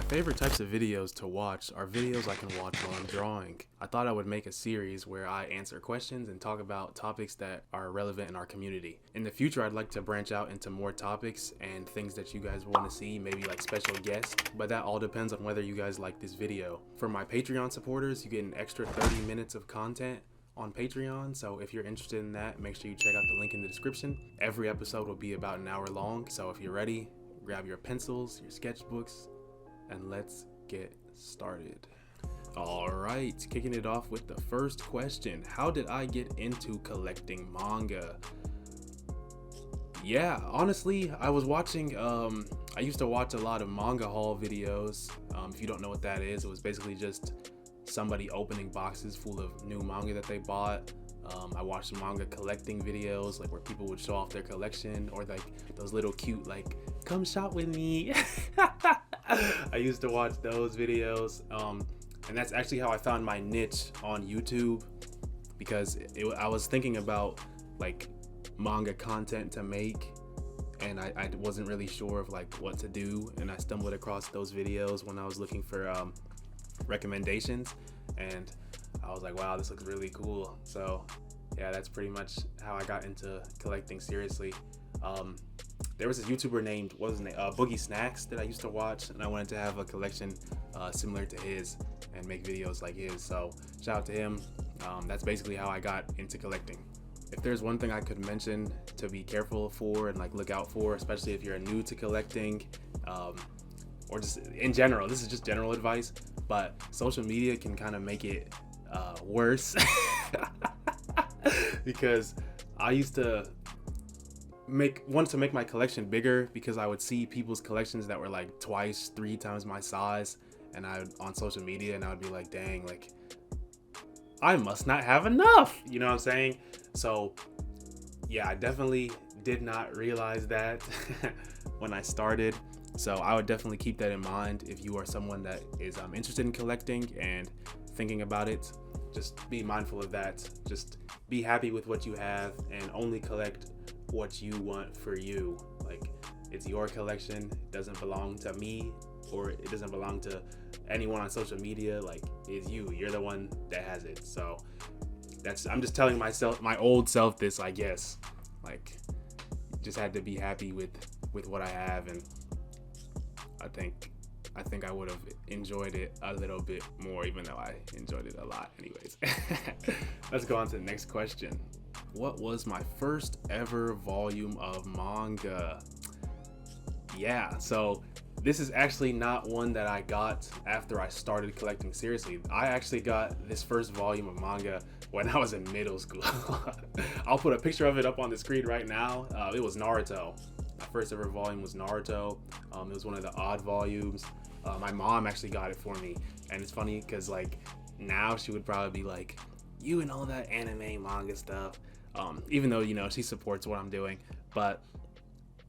favorite types of videos to watch are videos I can watch while I'm drawing. I thought I would make a series where I answer questions and talk about topics that are relevant in our community. In the future, I'd like to branch out into more topics and things that you guys want to see, maybe like special guests, but that all depends on whether you guys like this video. For my Patreon supporters, you get an extra 30 minutes of content on Patreon, so if you're interested in that, make sure you check out the link in the description. Every episode will be about an hour long, so if you're ready, grab your pencils, your sketchbooks, and let's get started. All right, kicking it off with the first question. How did I get into collecting manga? Yeah, honestly, I was watching, I used to watch a lot of manga haul videos. If you don't know what that is, it was basically just somebody opening boxes full of new manga that they bought. I watched manga collecting videos, like where people would show off their collection, or like those little cute, like, come shop with me. I used to watch those videos, and that's actually how I found my niche on YouTube, because I was thinking about like manga content to make, and I wasn't really sure of like what to do, and I stumbled across those videos when I was looking for recommendations, and I was like, wow, this looks really cool. So yeah, that's pretty much how I got into collecting seriously. There was this YouTuber named, what was his name, Boogie Snacks, that I used to watch, and I wanted to have a collection similar to his and make videos like his. So shout out to him. That's basically how I got into collecting. If there's one thing I could mention to be careful for and like look out for, especially if you're new to collecting, or just in general, this is just general advice, but social media can kind of make it worse. Because I used to want to make my collection bigger, because I would see people's collections that were like twice, 3 times my size, and on social media, and I would be like, dang, like I must not have enough, you know what I'm saying? So yeah, I definitely did not realize that when I started. So I would definitely keep that in mind if you are someone that is interested in collecting and thinking about it. Just be mindful of that. Just be happy with what you have and only collect what you want for you. Like, it's your collection. It doesn't belong to me, or it doesn't belong to anyone on social media. Like, it's you. You're the one that has it. So I'm just telling myself, my old self, this, I guess. Like, just had to be happy with what I have, and I think I would have enjoyed it a little bit more, even though I enjoyed it a lot anyways. Let's go on to the next question. What was my first ever volume of manga? Yeah, so this is actually not one that I got after I started collecting seriously. I actually got this first volume of manga when I was in middle school. I'll put a picture of it up on the screen right now. It was Naruto. My first ever volume was Naruto. It was one of the odd volumes. My mom actually got it for me, and it's funny because like now she would probably be like, you and all that anime manga stuff, even though, you know, she supports what I'm doing, but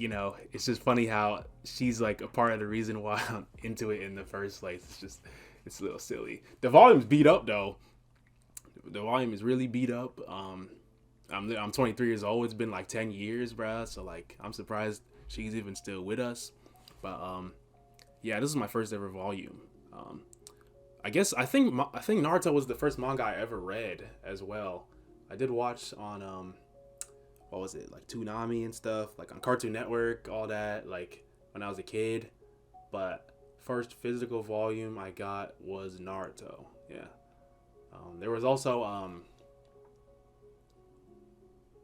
you know, it's just funny how she's like a part of the reason why I'm into it in the first place. It's a little silly. The volume's beat up though. The volume is really beat up. I'm 23 years old. It's been like 10 years, bruh. So like, I'm surprised she's even still with us. But yeah, this is my first ever volume. I think Naruto was the first manga I ever read as well. I did watch on what was it, like Toonami and stuff, like on Cartoon Network, all that, like when I was a kid. But first physical volume I got was Naruto. Yeah. There was also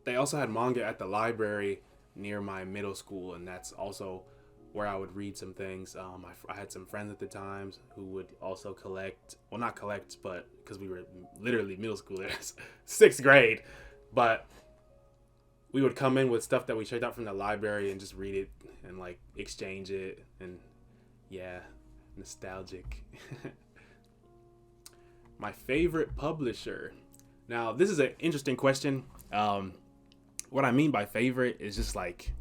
they also had manga at the library near my middle school, and that's also where I would read some things. I had some friends at the time who would also collect. Well, not collect, but because we were literally middle schoolers, 6th grade. But we would come in with stuff that we checked out from the library and just read it and like exchange it. And yeah, nostalgic. My favorite publisher. Now, this is an interesting question. What I mean by favorite is just like,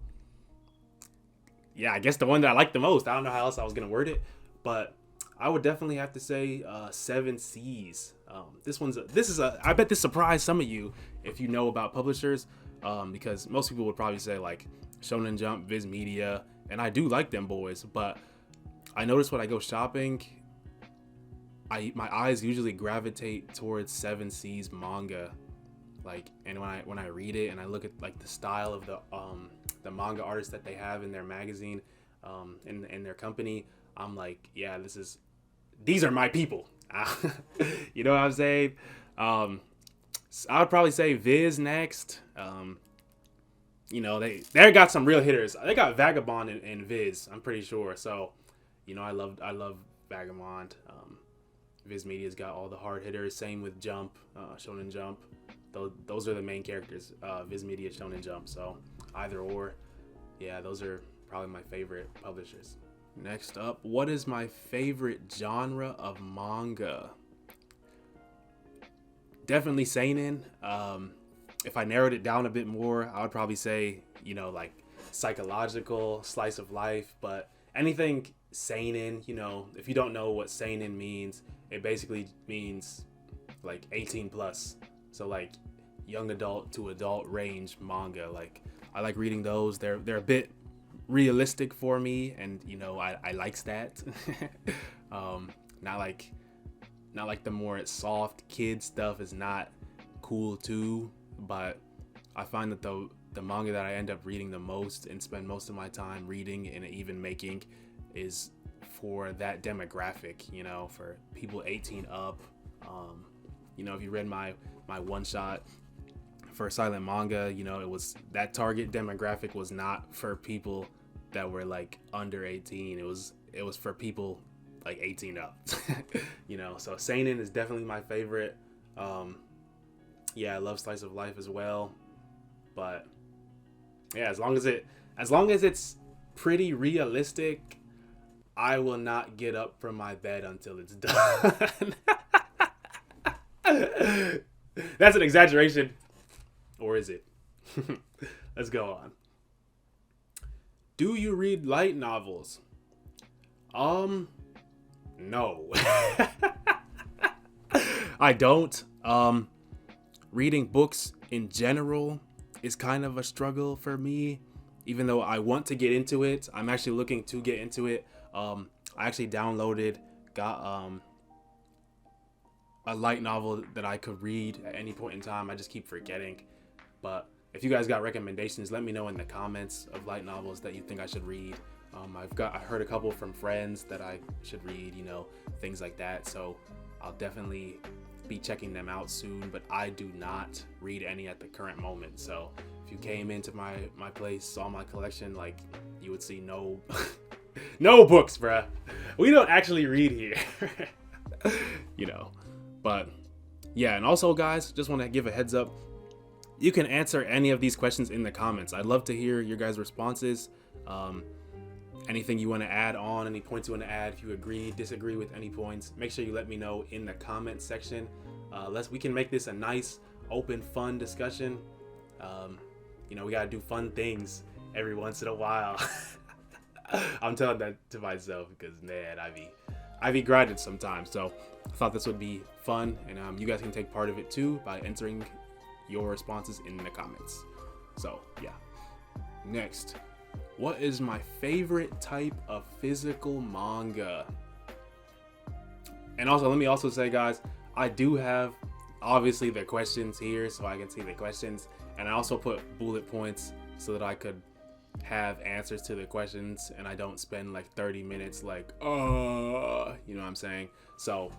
yeah, I guess the one that I like the most. I don't know how else I was going to word it, but I would definitely have to say 7 Seas. I bet this surprised some of you if you know about publishers, because most people would probably say like Shonen Jump, Viz Media, and I do like them boys, but I notice when I go shopping, my eyes usually gravitate towards Seven Seas manga. Like, and when I read it and I look at like the style of the manga artists that they have in their magazine, in their company, I'm like, yeah, these are my people. You know what I'm saying? I would probably say Viz next. You know, they got some real hitters. They got Vagabond and Viz, I'm pretty sure. So, you know, I love Vagabond. Viz Media's got all the hard hitters. Same with Jump, Shonen Jump. Those are the main characters. Viz Media, Shonen Jump. So either or, yeah, those are probably my favorite publishers. Next up, what is my favorite genre of manga? Definitely seinen. If I narrowed it down a bit more, I would probably say, you know, like psychological, slice of life, but anything seinen, you know, if you don't know what seinen means, it basically means like 18 plus. So like young adult to adult range manga. Like, I like reading those. They're a bit realistic for me, and you know, I likes that. Not like the more soft kid stuff is not cool too, but I find that the manga that I end up reading the most and spend most of my time reading and even making is for that demographic, you know, for people 18 up. You know, if you read my one shot for silent manga, you know, it was that target demographic was not for people that were like under 18. It was for people like 18 up. You know, so seinen is definitely my favorite. Yeah, I love slice of life as well, but yeah, as long as it's pretty realistic, I will not get up from my bed until it's done. That's an exaggeration, or is it? Let's go on. Do you read light novels? No. I don't. Reading books in general is kind of a struggle for me, even though I want to get into it. I'm actually looking to get into it. I actually got a light novel that I could read at any point in time. I just keep forgetting. But if you guys got recommendations, let me know in the comments of light novels that you think I should read. I heard a couple from friends that I should read, you know, things like that. So I'll definitely be checking them out soon, but I do not read any at the current moment. So if you came into my place, saw my collection, like, you would see no no books, bruh. We don't actually read here. You know. But yeah, and also guys, just want to give a heads up, you can answer any of these questions in the comments. I'd love to hear your guys' responses. Anything you want to add on, any points you want to add, if you agree, disagree with any points, make sure you let me know in the comment section. We can make this a nice, open, fun discussion. You know, we gotta do fun things every once in a while. I'm telling that to myself because, man, I be grinding sometimes. So I thought this would be fun, and you guys can take part of it too by entering your responses in the comments. So yeah. Next, what is my favorite type of physical manga? And also, let me also say, guys, I do have obviously the questions here so I can see the questions, and I also put bullet points so that I could have answers to the questions and I don't spend like 30 minutes like, you know what I'm saying? So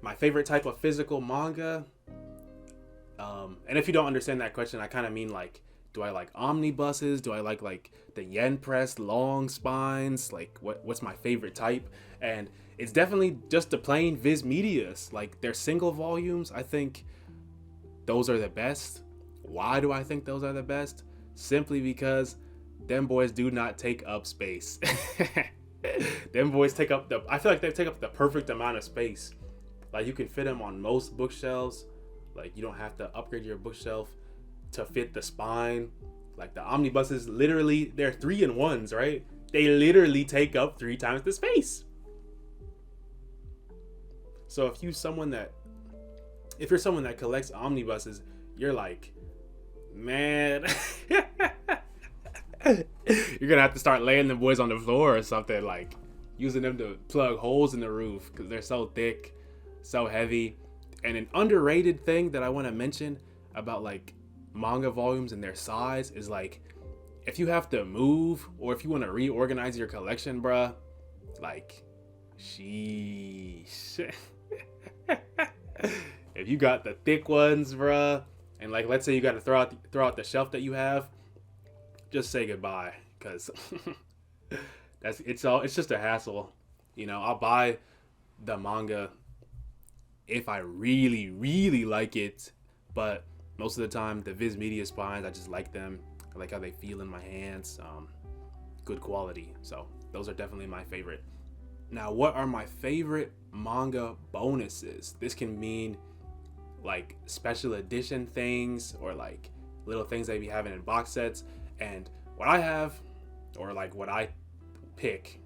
my favorite type of physical manga, and if you don't understand that question, I kind of mean like, do I like omnibuses? Do I like the yen press long spines? Like what's my favorite type? And it's definitely just the plain Viz Medias. Like their single volumes, I think those are the best. Why do I think those are the best? Simply because them boys do not take up space. Them boys I feel like they take up the perfect amount of space. Like you can fit them on most bookshelves. Like you don't have to upgrade your bookshelf to fit the spine. Like the omnibuses, literally, they're 3-in-1s, right? They literally take up 3 times the space. So if you're someone that collects omnibuses, you're like, man, you're gonna have to start laying the boys on the floor or something. Like using them to plug holes in the roof because they're so thick, so heavy. And an underrated thing that I want to mention about like manga volumes and their size is like, if you have to move or if you want to reorganize your collection, bruh, like, sheesh. If you got the thick ones, bruh, and like, let's say you got to throw out the shelf that you have, just say goodbye, cause it's just a hassle. You know, I'll buy the manga if I really, really like it, but most of the time the Viz Media spines, I just like them. I like how they feel in my hands. Good quality. So those are definitely my favorite. Now, what are my favorite manga bonuses? This can mean like special edition things or like little things they be having in box sets. And what I have, or like what I pick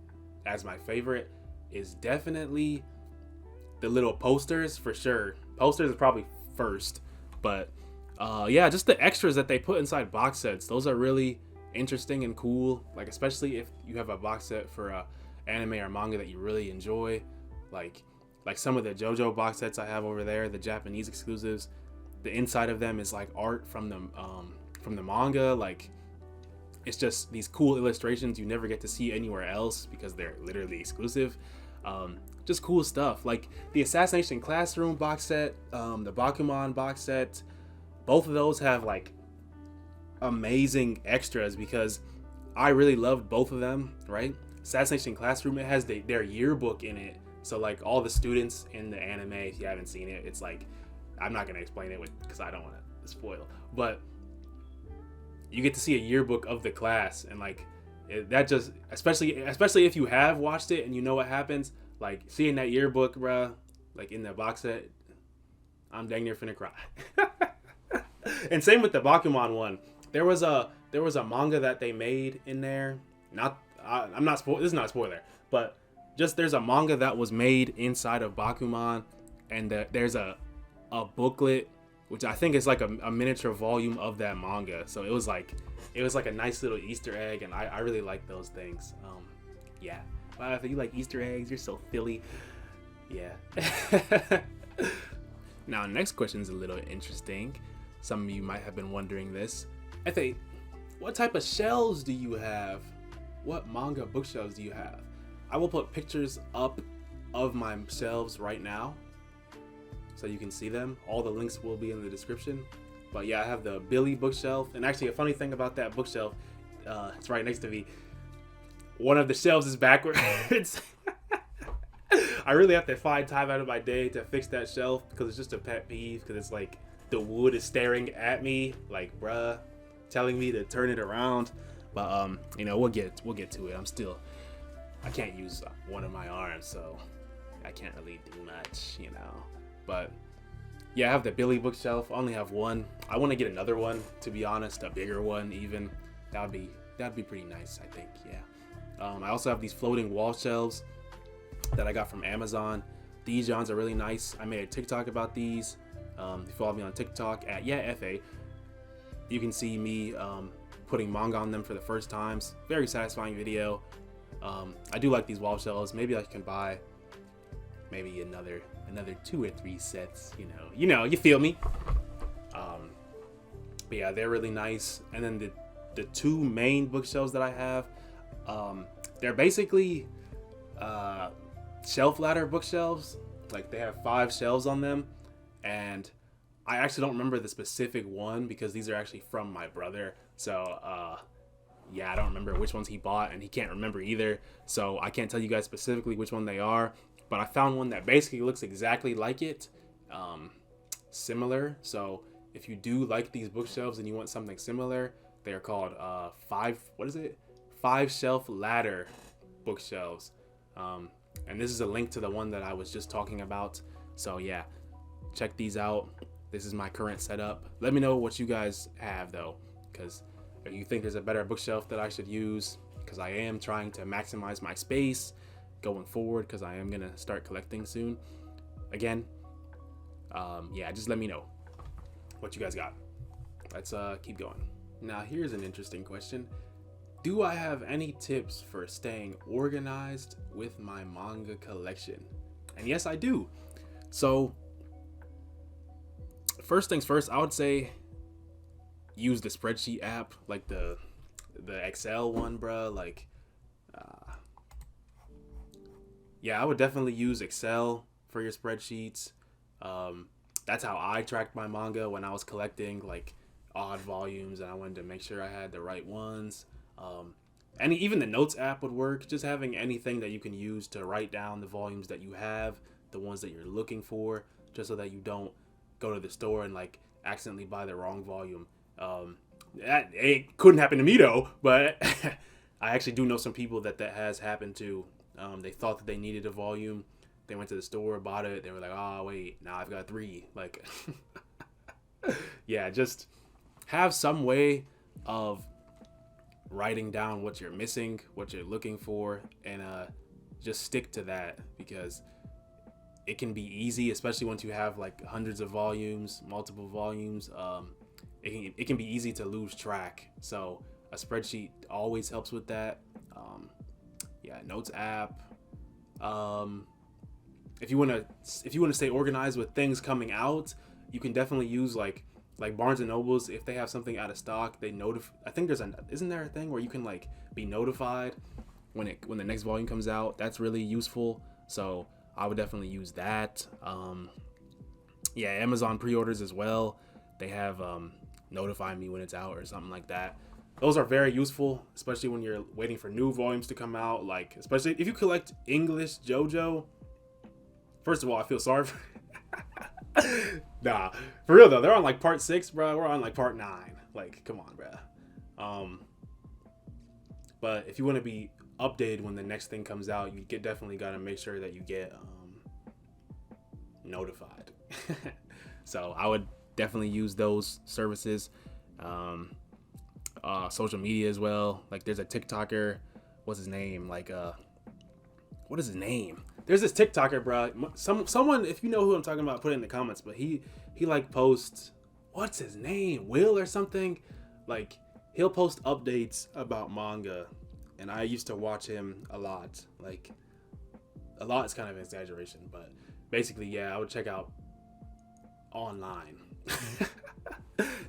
as my favorite, is definitely the little posters for sure. Posters is probably first, but yeah, just the extras that they put inside box sets. Those are really interesting and cool. Like especially if you have a box set for a anime or manga that you really enjoy, like some of the JoJo box sets I have over there, the Japanese exclusives. The inside of them is like art from the manga. Like it's just these cool illustrations you never get to see anywhere else because they're literally exclusive. Just cool stuff. Like the Assassination Classroom box set, the Bakuman box set. Both of those have like amazing extras because I really loved both of them, right? Assassination Classroom, it has their yearbook in it. So like all the students in the anime, if you haven't seen it, it's like, I'm not going to explain it because I don't want to spoil, but you get to see a yearbook of the class, and like that just, especially if you have watched it and you know what happens, like seeing that yearbook, bruh, like in the box set, I'm dang near finna cry. And same with the Bakuman one. There was a manga that they made in there. I'm not this is not a spoiler, but just there's a manga that was made inside of Bakuman, and there's a booklet which I think is like a miniature volume of that manga. So it was like a nice little Easter egg, and I really like those things. Yeah. Wow, if you like Easter eggs, you're so Philly. Yeah. Now, next question is a little interesting. Some of you might have been wondering this. Yeaefe, what type of shelves do you have? What manga bookshelves do you have? I will put pictures up of my shelves right now so you can see them. All the links will be in the description. But yeah, I have the Billy bookshelf. And actually, a funny thing about that bookshelf, it's right next to me. One of the shelves is backwards. I really have to find time out of my day to fix that shelf because it's just a pet peeve, because it's like the wood is staring at me like, bruh, telling me to turn it around. But you know, we'll get to it. I can't use one of my arms, so I can't really do much, you know. But yeah, I have the Billy bookshelf. I only have one. I want to get another one, to be honest, a bigger one even. That'd be pretty nice, I think. Yeah. I also have these floating wall shelves that I got from Amazon. These Johns are really nice. I made a TikTok about these. If you follow me on TikTok at yeaefe, you can see me putting manga on them for the first times. Very satisfying video. I do like these wall shelves. Maybe I can buy maybe another 2 or 3 sets. You know, you feel me. But yeah, they're really nice. And then the 2 main bookshelves that I have, they're basically shelf ladder bookshelves. Like they have 5 shelves on them, and I actually don't remember the specific one because these are actually from my brother. So yeah, I don't remember which ones he bought, and he can't remember either. So I can't tell you guys specifically which one they are, but I found one that basically looks exactly like it, similar. So if you do like these bookshelves and you want something similar, they are called 5 shelf ladder bookshelves. And this is a link to the one that I was just talking about. So yeah, check these out. This is my current setup. Let me know what you guys have though, because if you think there's a better bookshelf that I should use, because I am trying to maximize my space going forward, because I am gonna start collecting soon again. Yeah, just let me know what you guys got. Let's keep going. Now here's an interesting question. do I have any tips for staying organized with my manga collection? And yes, I do. So, first things first, I would say use the spreadsheet app, like the Excel one, bro. Like, yeah, I would definitely use Excel for your spreadsheets. That's how I tracked my manga when I was collecting like odd volumes, and I wanted to make sure I had the right ones. And even the notes app would work. Just having anything that you can use to write down the volumes that you have, the ones that you're looking for, just so that you don't go to the store and like accidentally buy the wrong volume. It couldn't happen to me though, but I actually do know some people that has happened to. They thought that they needed a volume. They went to the store, bought it. They were like, "Oh wait, now I've got 3." Like, yeah, just have some way of writing down what you're missing, what you're looking for, and just stick to that, because it can be easy, especially once you have like hundreds of volumes, multiple volumes. It can be easy to lose track. So a spreadsheet always helps with that. Yeah, notes app. If you wanna stay organized with things coming out, you can definitely use like Barnes and Nobles. If they have something out of stock, they notify. I think isn't there a thing where you can like be notified when the next volume comes out? That's really useful. So I would definitely use that. Yeah, Amazon pre-orders as well. They have notify me when it's out or something like that. Those are very useful, especially when you're waiting for new volumes to come out. Like, especially if you collect English JoJo. First of all, I feel sorry for nah, for real though. They're on like part 6, bro. We're on like part 9. Like, come on, bro. But if you want to be updated when the next thing comes out, you definitely got to make sure that you get notified. So I would definitely use those services. Social media as well. Like, there's a TikToker. What's his name? Like, what is his name? There's this TikToker, bro. Someone, if you know who I'm talking about, put it in the comments. But he like posts, what's his name? Will or something? Like, he'll post updates about manga, and I used to watch him a lot. Like, a lot is kind of an exaggeration, but basically, yeah, I would check out online.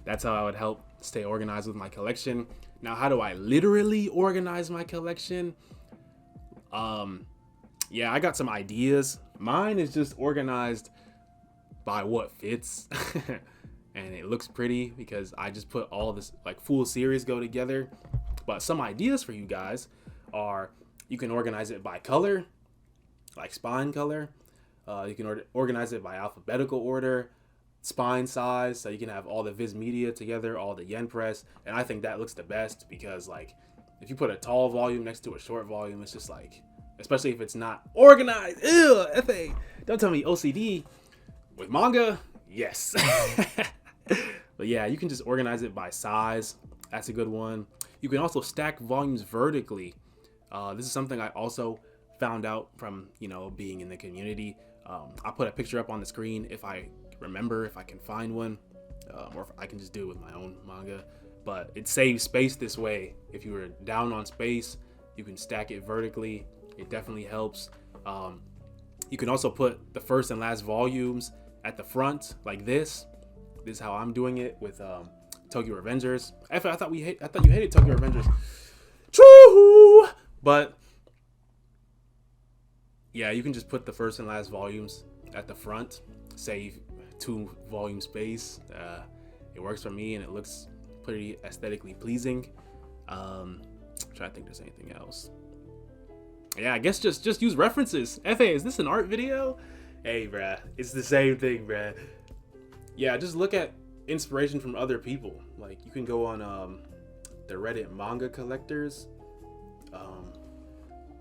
That's how I would help stay organized with my collection. Now, how do I literally organize my collection? Yeah, I got some ideas. Mine is just organized by what fits. And it looks pretty because I just put all this like full series go together. But some ideas for you guys are, you can organize it by color, like spine color. You can organize it by alphabetical order, spine size, so you can have all the Viz Media together, all the yen press. And I think that looks the best, because like if you put a tall volume next to a short volume, it's just like, especially if it's not organized. Ew, FA. Don't tell me OCD. With manga, yes. But yeah, you can just organize it by size. That's a good one. You can also stack volumes vertically. This is something I also found out from, being in the community. I'll put a picture up on the screen if I remember, if I can find one, or if I can just do it with my own manga. But it saves space this way. If you were down on space, you can stack it vertically. It definitely helps. You can also put the first and last volumes at the front like this. This is how I'm doing it with Tokyo Revengers. I thought you hated Tokyo Revengers. True, but yeah, you can just put the first and last volumes at the front. Save 2 volume space. It works for me, and it looks pretty aesthetically pleasing. I'm trying to think if there's anything else. Yeah, I guess just use references. FA, is this an art video? Hey, bruh, it's the same thing, bruh. Yeah, just look at inspiration from other people. Like, you can go on the Reddit manga collectors.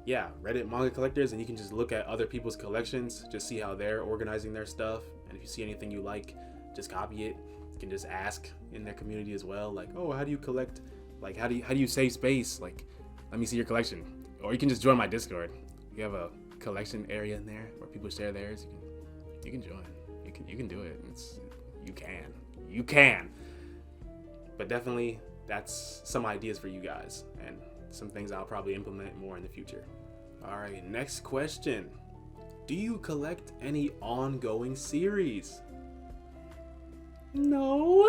Yeah, Reddit manga collectors, and you can just look at other people's collections, just see how they're organizing their stuff. And if you see anything you like, just copy it. You can just ask in their community as well, like, oh, how do you collect? Like, how do you save space? Like, let me see your collection. Or you can just join my Discord. You have a collection area in there where people share theirs. You can join. You can do it. You can. But definitely, that's some ideas for you guys. And some things I'll probably implement more in the future. All right, next question. Do you collect any ongoing series? No.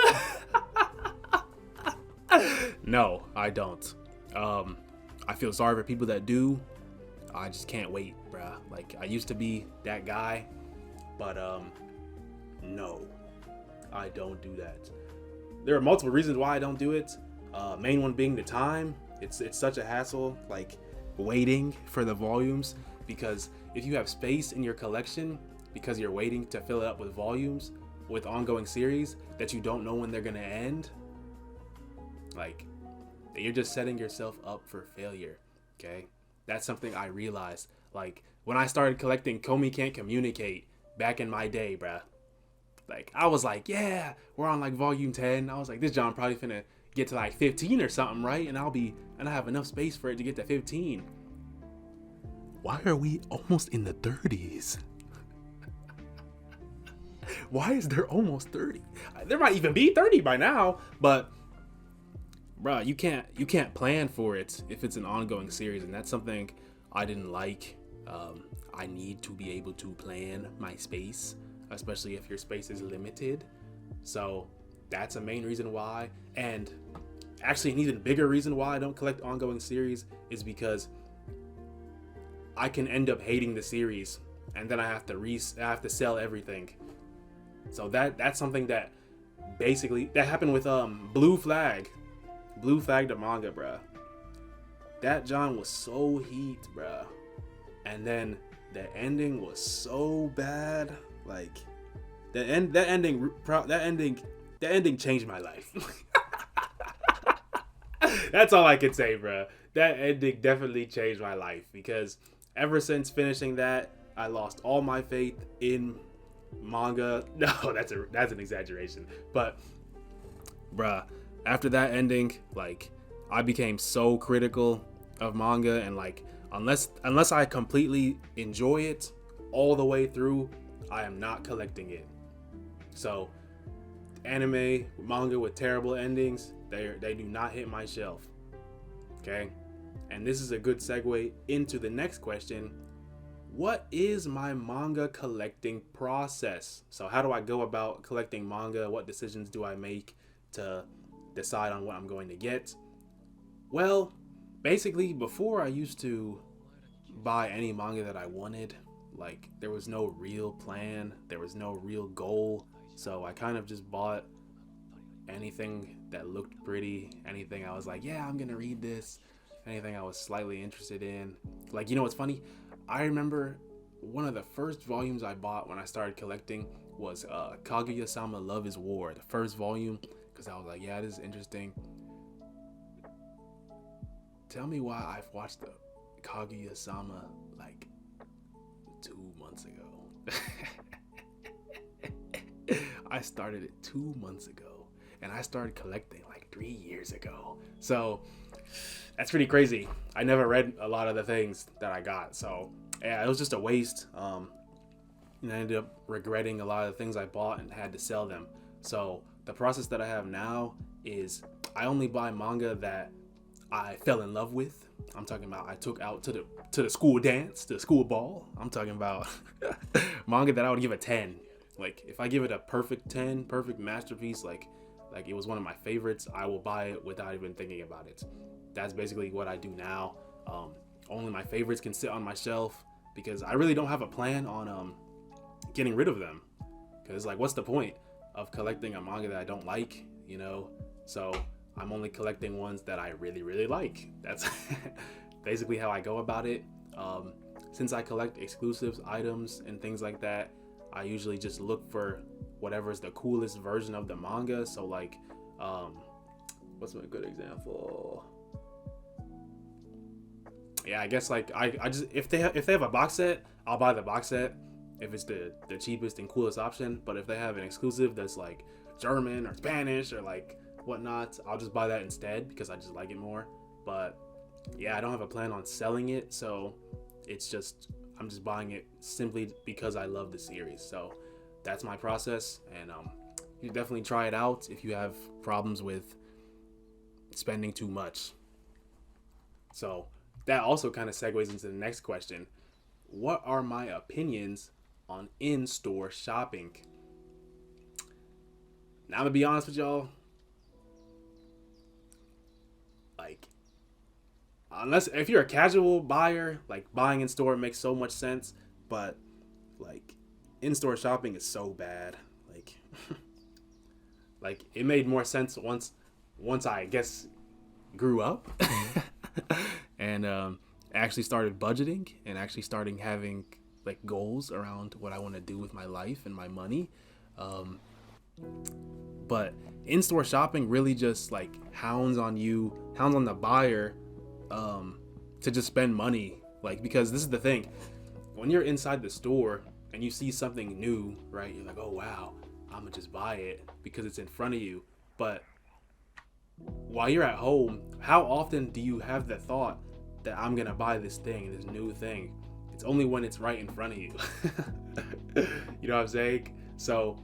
No, I don't. I feel sorry for people that do. I just can't wait, bruh. Like, I used to be that guy, but no, I don't do that. There are multiple reasons why I don't do it. Main one being the time. It's such a hassle, like waiting for the volumes, because if you have space in your collection because you're waiting to fill it up with volumes with ongoing series that you don't know when they're gonna end, like, you're just setting yourself up for failure. Okay, that's something I realized. Like, when I started collecting Komi Can't Communicate back in my day, bruh. Like, I was like, yeah, we're on like volume 10. I was like, this John probably finna get to like 15 or something, right? And I have enough space for it to get to 15. Why are we almost in the 30s? Why is there almost 30? There might even be 30 by now, but bruh, you can't plan for it if it's an ongoing series, and that's something I didn't like. I need to be able to plan my space, especially if your space is limited. So that's a main reason why. And actually, an even bigger reason why I don't collect ongoing series is because I can end up hating the series, and then I have to sell everything. So that's something that basically that happened with Blue Flag the manga, bruh. That John was so heat, bruh. And then the ending was so bad. Like, that ending changed my life. That's all I can say, bruh. That ending definitely changed my life, because ever since finishing that, I lost all my faith in manga. No, that's an exaggeration. But bruh, after that ending, like, I became so critical of manga, and like, unless I completely enjoy it all the way through, I am not collecting it. So anime, manga with terrible endings, they do not hit my shelf. Okay? And this is a good segue into the next question. What is my manga collecting process? So how do I go about collecting manga? What decisions do I make to decide on what I'm going to get? Well, basically, before I used to buy any manga that I wanted. Like, there was no real plan, there was no real goal, so I kind of just bought anything that looked pretty, anything I was like, yeah, I'm gonna read this, anything I was slightly interested in. Like, you know what's funny? I remember one of the first volumes I bought when I started collecting was Kaguya-sama Love is War, the first volume, because I was like, yeah, this is interesting. Tell me why I've watched the Kaguya-sama like 2 months ago. I started it 2 months ago, and I started collecting like 3 years ago. So that's pretty crazy. I never read a lot of the things that I got, so yeah, it was just a waste. And I ended up regretting a lot of the things I bought and had to sell them. So the process that I have now is I only buy manga that I fell in love with. I'm talking about I took out to the school dance, to the school ball. I'm talking about manga that I would give a 10. Like, if I give it a perfect 10, perfect masterpiece, like it was one of my favorites, I will buy it without even thinking about it. That's basically what I do now. Only my favorites can sit on my shelf, because I really don't have a plan on getting rid of them. Because, like, what's the point of collecting a manga that I don't like, you know? So I'm only collecting ones that I really, really like. That's basically how I go about it. Since I collect exclusives, items, and things like that, I usually just look for whatever's the coolest version of the manga. So, like, what's a good example? Yeah, I guess, like, I just, if they have a box set, I'll buy the box set if it's the cheapest and coolest option. But if they have an exclusive that's like German or Spanish or like whatnot, I'll just buy that instead, because I just like it more. But yeah, I don't have a plan on selling it, so it's just, I'm just buying it simply because I love the series. So that's my process, and you definitely try it out if you have problems with spending too much. So that also kind of segues into the next question. What are my opinions on in-store shopping? Now, I'm gonna be honest with y'all. Like, unless if you're a casual buyer, like buying in store makes so much sense. But like, in-store shopping is so bad. Like, like it made more sense once I guess grew up and actually started budgeting and actually starting having like goals around what I want to do with my life and my money. Um, but in-store shopping really just like hounds on the buyer, to just spend money. Like, because this is the thing, when you're inside the store and you see something new, right? You're like, oh wow, I'm gonna just buy it because it's in front of you. But while you're at home, how often do you have the thought that I'm gonna buy this thing, this new thing? It's only when it's right in front of you. You know what I'm saying? So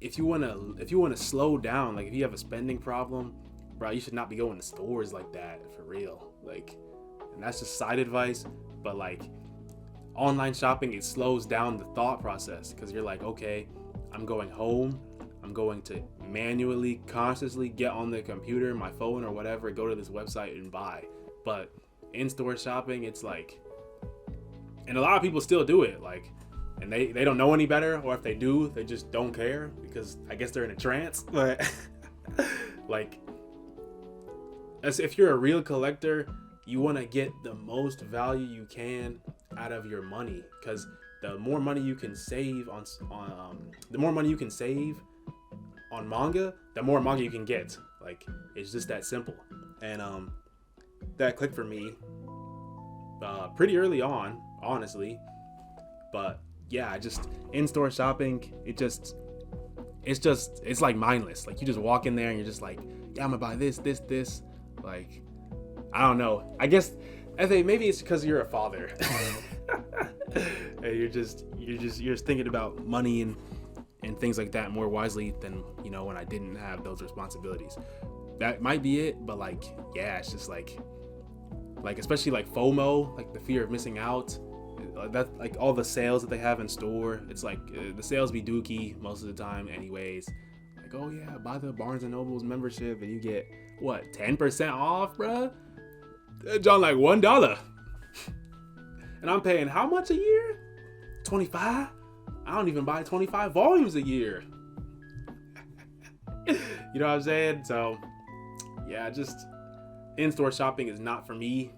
if you wanna slow down, like if you have a spending problem, bro, you should not be going to stores like that, for real. Like, and that's just side advice, but like online shopping, it slows down the thought process because you're like, okay, I'm going home, I'm going to manually, consciously get on the computer, my phone or whatever, go to this website and buy. But in-store shopping, it's like, and a lot of people still do it, like, and they don't know any better, or if they do, they just don't care because I guess they're in a trance. But like, as if you're a real collector, you want to get the most value you can out of your money, because the more money you can save on manga, the more manga you can get. Like, it's just that simple. And that clicked for me pretty early on, honestly. But yeah, just in-store shopping, it's like mindless. Like, you just walk in there and you're just like, yeah, I'm gonna buy this. Like, I don't know. I guess I think maybe it's because you're a father. And you're just thinking about money and things like that more wisely than, you know, when I didn't have those responsibilities. That might be it, but like, yeah, it's just like especially like FOMO, like the fear of missing out. That, like, all the sales that they have in store, it's like the sales be dookie most of the time anyways. Like, oh yeah, buy the Barnes and Noble's membership and you get what, 10% off, bruh? John, like $1. And I'm paying how much a year? 25? I don't even buy 25 volumes a year. You know what I'm saying? So yeah, just in-store shopping is not for me,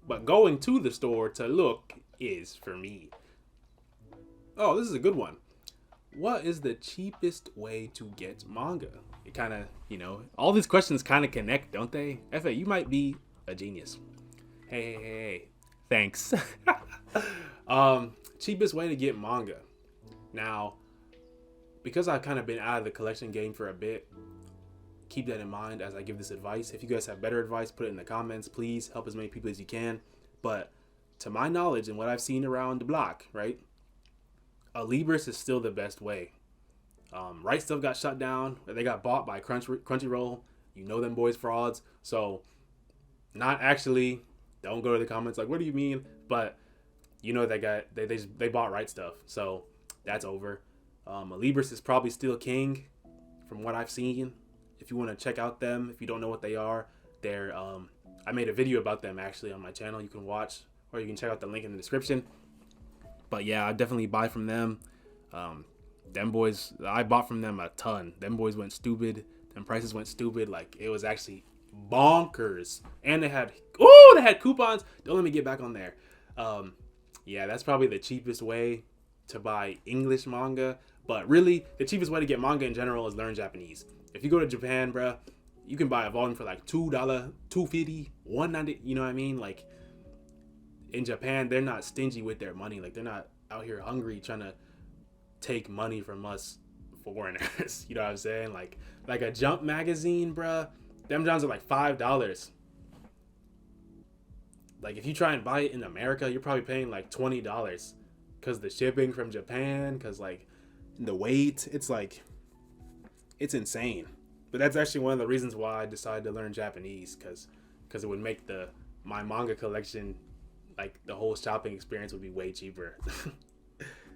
but going to the store to look is for me. Oh, this is a good one. What is the cheapest way to get manga? It kind of, you know, all these questions kind of connect, don't they? Yeaefe, you might be a genius. Hey. Thanks. Cheapest way to get manga. Now, because I've kind of been out of the collection game for a bit, keep that in mind as I give this advice. If you guys have better advice, put it in the comments. Please help as many people as you can. But to my knowledge and what I've seen around the block, right, a Libris is still the best way. Right Stuff got shut down. They got bought by Crunchyroll. You know them boys frauds. So, not actually. Don't go to the comments like, what do you mean? But you know they bought Right Stuff. So that's over. Libris is probably still king from what I've seen. If you want to check out them, if you don't know what they are, they're I made a video about them actually on my channel. You can watch, or you can check out the link in the description. But yeah, I definitely buy from them. Them boys, I bought from them a ton. Them boys went stupid. Them prices went stupid. Like, it was actually bonkers. And they had coupons. Don't let me get back on there. Yeah, that's probably the cheapest way to buy English manga. But really, the cheapest way to get manga in general is learn Japanese. If you go to Japan, bruh, you can buy a volume for like $2, $2.50, $1.90. You know what I mean? Like, in Japan, they're not stingy with their money. Like, they're not out here hungry trying to take money from us foreigners. You know what I'm saying? Like a Jump magazine, bruh, them Johns are like $5. Like, if you try and buy it in America, you're probably paying like $20 because the shipping from Japan, because like the weight, it's insane. But that's actually one of the reasons why I decided to learn Japanese, because it would make the my manga collection, like the whole shopping experience would be way cheaper.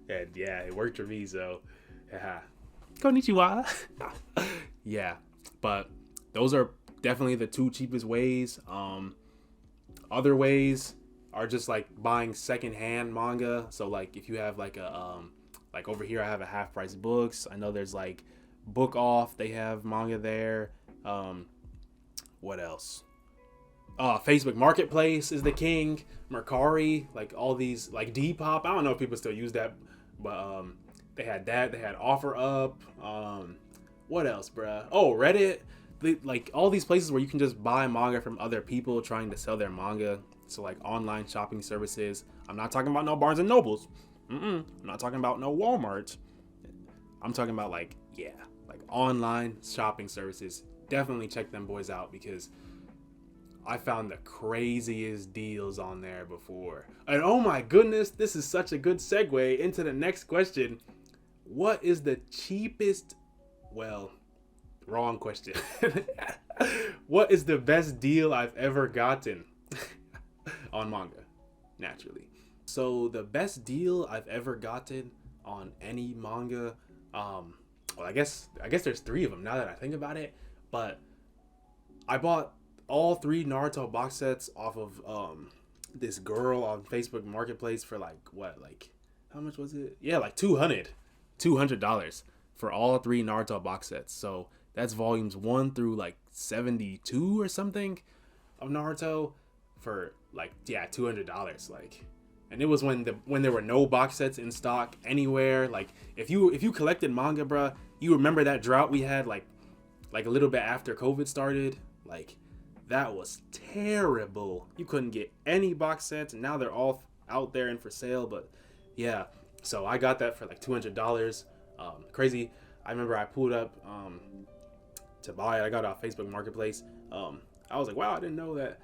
And yeah, it worked for me, so yeah. Konnichiwa. Yeah, but those are definitely the two cheapest ways. Other ways are just like buying secondhand manga. So like if you have like a like over here I have a Half Price Books. I know there's like Book Off, they have manga there. What else? Facebook Marketplace is the king. Mercari, like all these, like Depop. I don't know if people still use that, but they had that. They had OfferUp. What else, bruh? Oh, Reddit. Like all these places where you can just buy manga from other people trying to sell their manga. So like online shopping services. I'm not talking about no Barnes and Nobles. I'm not talking about no Walmart. I'm talking about like online shopping services. Definitely check them boys out because I found the craziest deals on there before. And oh my goodness, this is such a good segue into the next question. What is the cheapest, well, wrong question. What is the best deal I've ever gotten on manga? Naturally. So the best deal I've ever gotten on any manga, well, I guess there's 3 of them now that I think about it, but I bought all 3 Naruto box sets off of this girl on Facebook Marketplace for like how much was it? Yeah, like $200 for all 3 Naruto box sets. So that's volumes 1 through like 72 or something of Naruto for like $200. Like, and it was when there were no box sets in stock anywhere. Like if you collected manga, bruh, you remember that drought we had like a little bit after COVID started. Like that was terrible. You couldn't get any box sets, and now they're all out there and for sale. But yeah, so I got that for like $200. Crazy. I remember I pulled up to buy it. I got it off Facebook Marketplace. I was like, wow, I didn't know that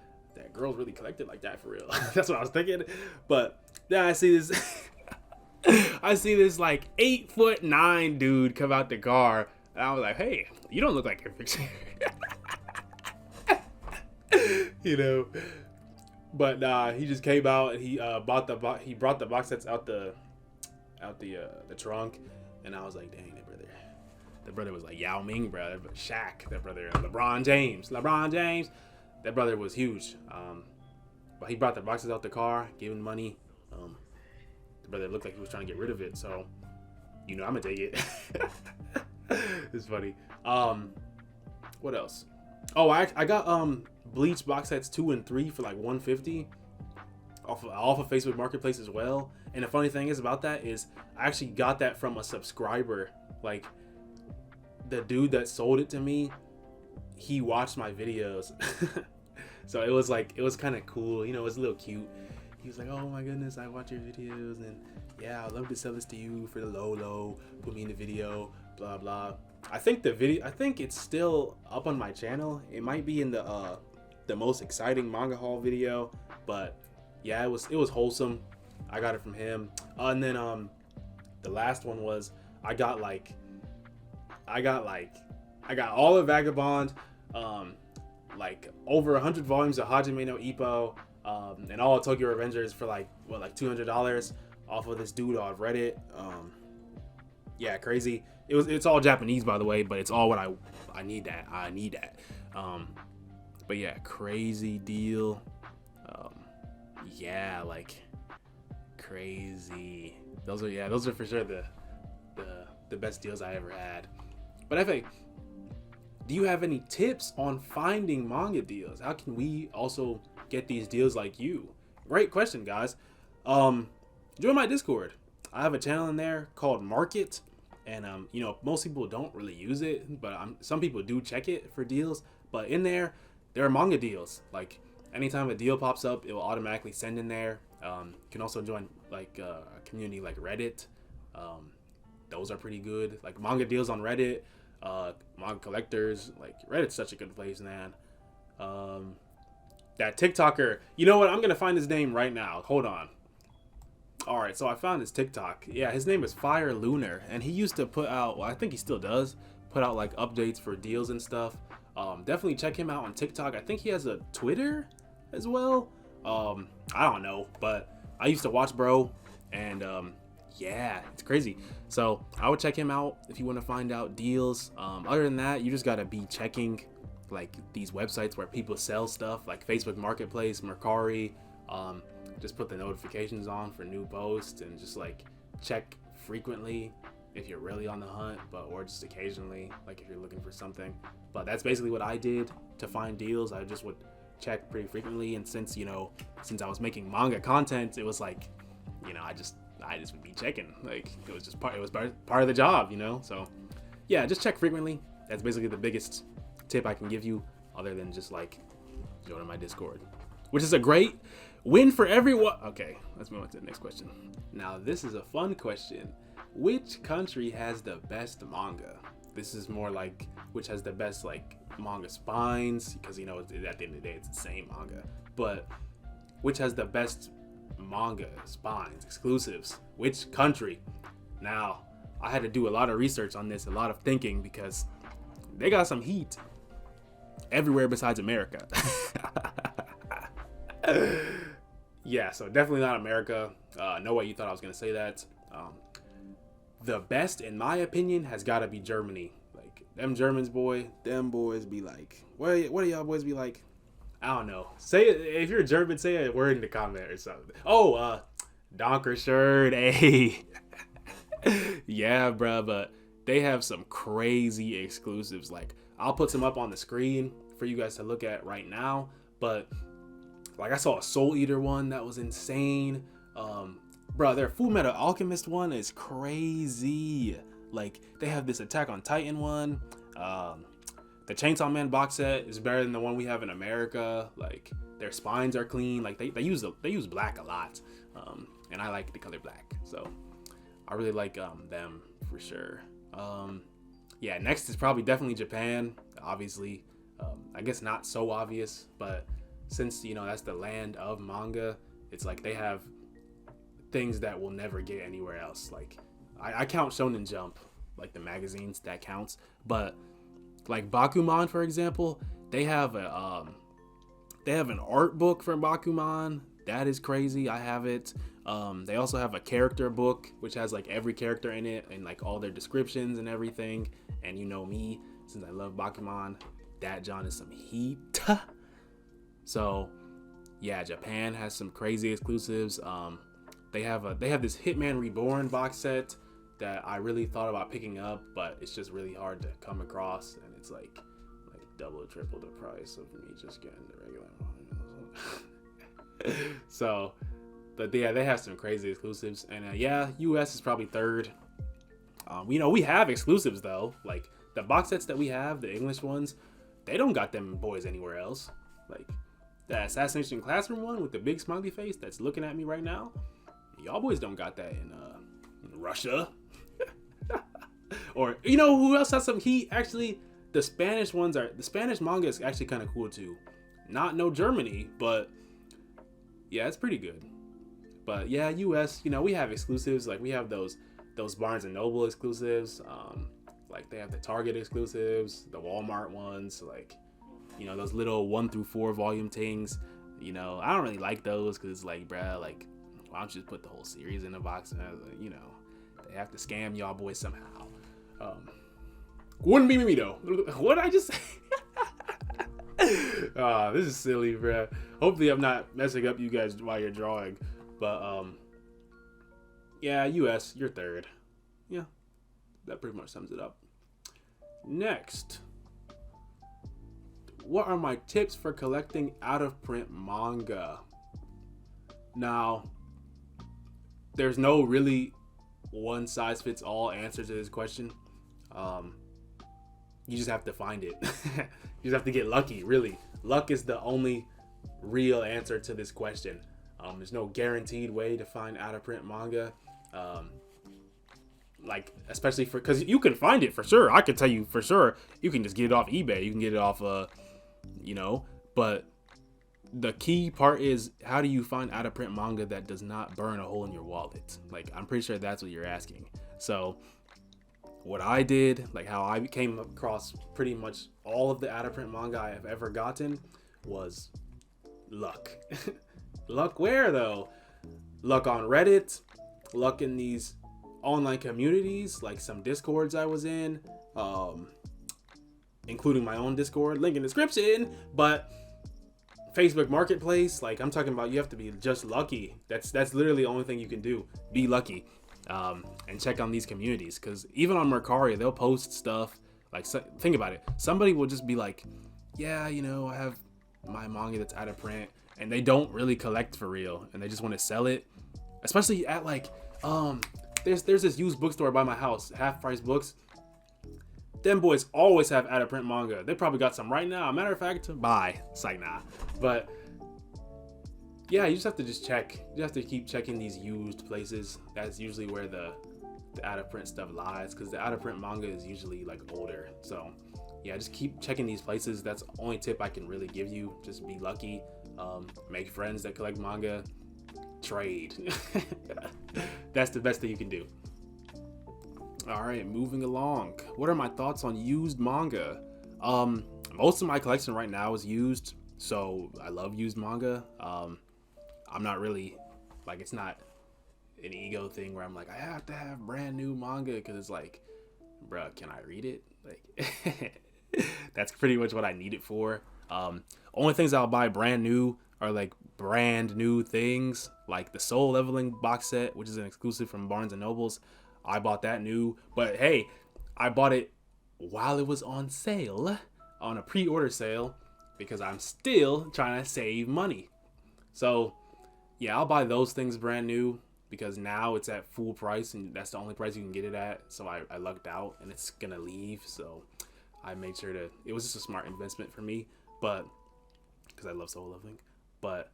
girls really collected like that for real. That's what I was thinking. But then I see this I see this like 8'9" dude come out the car, and I was like, hey, you don't look like your picture. You know, but he just came out and he brought the box sets out the trunk, and I was like, dang, that brother was like Yao Ming, bro, Shaq, that brother, LeBron James, that brother was huge. But he brought the boxes out the car, gave him money. The brother looked like he was trying to get rid of it, so I'm gonna take it. It's funny. What else? Oh, I got Bleach box sets 2 and 3 for like $150 off of Facebook Marketplace as well. And the funny thing is about that is I actually got that from a subscriber. Like the dude that sold it to me, he watched my videos. So it was kind of cool. It was a little cute. He was like, oh my goodness, I watch your videos, and yeah, I'd love to sell this to you for the low. Put me in the video, blah blah. I think it's still up on my channel. It might be in the most exciting manga haul video, but yeah, it was wholesome. I got it from him. And then the last one was I got all of Vagabond, like over 100 volumes of Hajime no Ippo, and all of Tokyo Revengers for like $200 off of this dude on Reddit. Yeah, crazy. It's all Japanese, by the way, but it's all what I need that. But yeah, crazy deal. Yeah, like crazy. Those are for sure the best deals I ever had. But Efe, do you have any tips on finding manga deals? How can we also get these deals like you? Great question, guys. Join my Discord. I have a channel in there called Market, and most people don't really use it, but some people do check it for deals. But in there are manga deals. Like anytime a deal pops up, it will automatically send in there. You can also join like a community like Reddit. Those are pretty good. Like manga deals on Reddit, manga collectors. Like Reddit's such a good place, man. That TikToker. You know what? I'm gonna find his name right now. Hold on. All right, so I found his TikTok. Yeah, his name is Fire Lunar, and he used to put out. Well, I think he still does put out like updates for deals and stuff. Definitely check him out on TikTok. I think he has a Twitter. as well. I don't know, but I used to watch bro, and yeah, it's crazy. So I would check him out if you want to find out deals. Other than that, you just gotta be checking like these websites where people sell stuff, like Facebook Marketplace, Mercari. Just put the notifications on for new posts, and just like check frequently if you're really on the hunt, or just occasionally, like if you're looking for something. But that's basically what I did to find deals. I just would check pretty frequently, and since I was making manga content, it was like, I just would be checking. Like it was part of the job, So yeah, just check frequently. That's basically the biggest tip I can give you, other than just like joining my Discord, which is a great win for everyone. Okay, let's move on to the next question. Now this is a fun question. Which country has the best manga? This is more like which has the best like manga spines, because at the end of the day it's the same manga, but which has the best manga spines, exclusives, which country? Now I had to do a lot of research on this, a lot of thinking, because they got some heat everywhere besides America. Yeah, so definitely not America. No way you thought I was gonna say that. The best, in my opinion, has got to be Germany. Like them Germans, them boys be like, what do y'all boys be like? I don't know. Say it if you're German. Say a word in the comment or something. Oh, Dankeschön, hey. Yeah, bruh, but they have some crazy exclusives. Like I'll put some up on the screen for you guys to look at right now. But like I saw a Soul Eater one that was insane. Bro, their Full Metal Alchemist one is crazy. Like they have this Attack on Titan one. The Chainsaw Man box set is better than the one we have in America. Like their spines are clean. Like they use black a lot, and I like the color black. So I really like them for sure. Yeah, next is probably definitely Japan. Obviously, I guess not so obvious, but since that's the land of manga, it's like they have things that we'll never get anywhere else. Like I count Shonen Jump, like the magazines, that counts, but like Bakuman, for example, they have an art book for Bakuman that is crazy. I have it. They also have a character book which has like every character in it and like all their descriptions and everything. And me, since I love Bakuman, that John is some heat. So yeah, Japan has some crazy exclusives. They have this Hitman Reborn box set that I really thought about picking up, but it's just really hard to come across, and it's like double or triple the price of me just getting the regular one. So, but yeah, they have some crazy exclusives, and US is probably third. We have exclusives though, like the box sets that we have, the English ones, they don't got them boys anywhere else. Like the Assassination Classroom one with the big smiley face that's looking at me right now, y'all boys don't got that in Russia. Or who else has some heat? Actually, the Spanish manga is actually kind of cool too. Not no Germany, but yeah, it's pretty good. But yeah, US, we have exclusives. Like we have those Barnes and Noble exclusives. Like they have the Target exclusives, the Walmart ones, like those little 1 through 4 volume things. I don't really like those because it's like, bruh, like why don't you just put the whole series in a box? And they have to scam y'all boys somehow. Wouldn't be me though. What did I just say? This is silly, bruh. Hopefully I'm not messing up you guys while you're drawing. But yeah, US, you're third. Yeah, that pretty much sums it up. Next, what are my tips for collecting out of print manga? Now, there's no really one size fits all answer to this question. You just have to find it. You just have to get lucky, really. Luck is the only real answer to this question. There's no guaranteed way to find out of print manga. Like, especially because you can find it for sure. I can tell you for sure, you can just get it off eBay. You can get it off, but the key part is, how do you find out of print manga that does not burn a hole in your wallet? Like, I'm pretty sure that's what you're asking. So what I did, like how I came across pretty much all of the out of print manga I have ever gotten, was luck. Luck where though? Luck on Reddit, luck in these online communities, like some discords I was in, including my own Discord, link in description. But Facebook Marketplace, like I'm talking about, you have to be just lucky. That's literally the only thing you can do. Be lucky, and check on these communities, because even on Mercari, they'll post stuff. Like, think about it. Somebody will just be like, yeah, I have my manga that's out of print, and they don't really collect for real, and they just want to sell it. Especially at like, there's this used bookstore by my house, Half Price Books. Them boys always have out of print manga. They probably got some right now. Matter of fact, buy. It's like, nah. But yeah, you just have to check. You have to keep checking these used places. That's usually where the out of print stuff lies, because the out of print manga is usually like older. So yeah, just keep checking these places. That's the only tip I can really give you. Just be lucky. Make friends that collect manga. Trade. That's the best thing you can do. All right, moving along. What are my thoughts on used manga? Most of my collection right now is used, so I love used manga. I'm not really like, it's not an ego thing where I'm like, I have to have brand new manga, because it's like, bruh, can I read it? Like, that's pretty much what I need it for. Only things I'll buy brand new are like brand new things, like the Soul Leveling box set, which is an exclusive from Barnes and Nobles. I bought that new, but hey, I bought it while it was on sale, on a pre-order sale, because I'm still trying to save money. So yeah, I'll buy those things brand new, because now it's at full price, and that's the only price you can get it at. So I lucked out, and it's gonna leave, so I made sure to, it was just a smart investment for me, but because I love Soul Leveling. But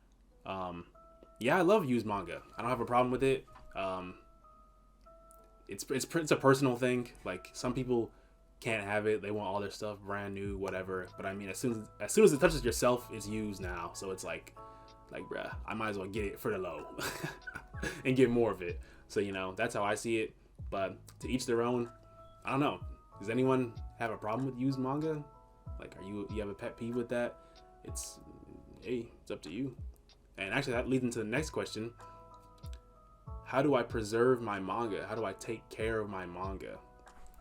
yeah, I love used manga. I don't have a problem with it. It's a personal thing. Like, some people can't have it. They want all their stuff brand new, whatever. But I mean, as soon as it touches yourself, it's used now. So it's like bruh, I might as well get it for the low and get more of it. So that's how I see it. But to each their own. I don't know. Does anyone have a problem with used manga? Like, you have a pet peeve with that? It's up to you. And actually, that leads into the next question. How do I preserve my manga? How do I take care of my manga?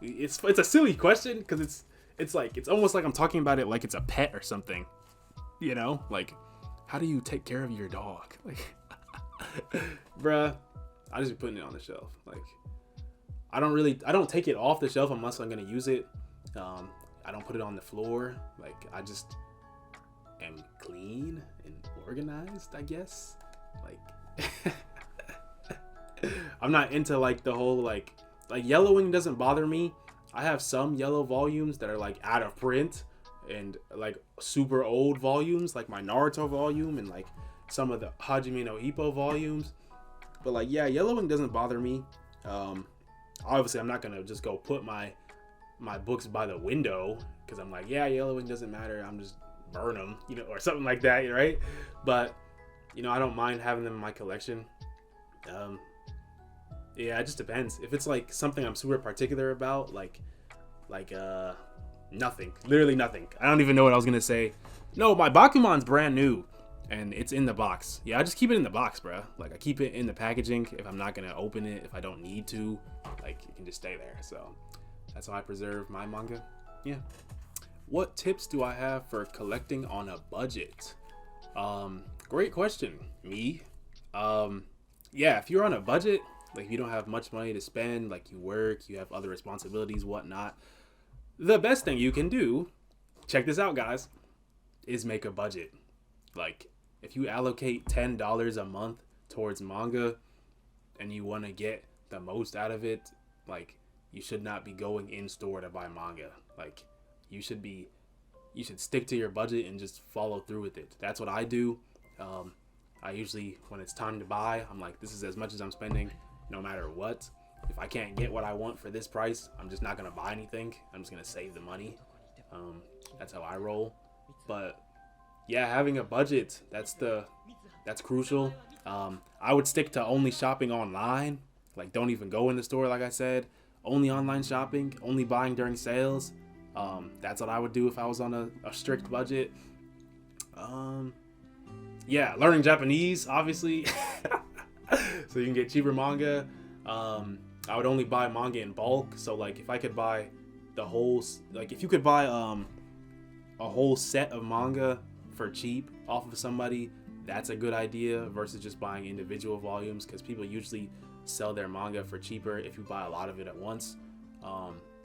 It's a silly question, because it's almost like I'm talking about it like it's a pet or something. Like, how do you take care of your dog? Like, bruh, I just be putting it on the shelf. Like, I don't take it off the shelf unless I'm gonna use it. I don't put it on the floor. Like, I just am clean and organized, I guess. Like, I'm not into like the whole like yellowing doesn't bother me. I have some yellow volumes that are like out of print, and like super old volumes, like my Naruto volume and like some of the Hajime no Ippo volumes. But like, yeah, yellowing doesn't bother me. Obviously I'm not gonna just go put my books by the window, because I'm like, yeah, yellowing doesn't matter, I'm just burn them, or something like that, right? But I don't mind having them in my collection. Yeah, it just depends. If it's like something I'm super particular about, like nothing, literally nothing. I don't even know what I was gonna say. No, my Bakuman's brand new, and it's in the box. Yeah, I just keep it in the box, bro. Like, I keep it in the packaging. If I'm not gonna open it, if I don't need to, like, it can just stay there. So that's how I preserve my manga. Yeah. What tips do I have for collecting on a budget? Great question. Me? Yeah, if you're on a budget, like, you don't have much money to spend, like, you work, you have other responsibilities, whatnot, the best thing you can do, check this out, guys, is make a budget. Like, if you allocate $10 a month towards manga and you want to get the most out of it, like, you should not be going in store to buy manga. Like, you should stick to your budget and just follow through with it. That's what I do. I usually, when it's time to buy, I'm like, this is as much as I'm spending, no matter what. If I can't get what I want for this price, I'm just not going to buy anything. I'm just going to save the money. That's how I roll. But yeah, having a budget, that's crucial. I would stick to only shopping online. Like, don't even go in the store, like I said. Only online shopping, only buying during sales. That's what I would do if I was on a strict budget. yeah, learning Japanese, obviously. So you can get cheaper manga. I would only buy manga in bulk. So like if I could buy the whole, like if you could buy a whole set of manga for cheap off of somebody, that's a good idea versus just buying individual volumes, because people usually sell their manga for cheaper if you buy a lot of it at once.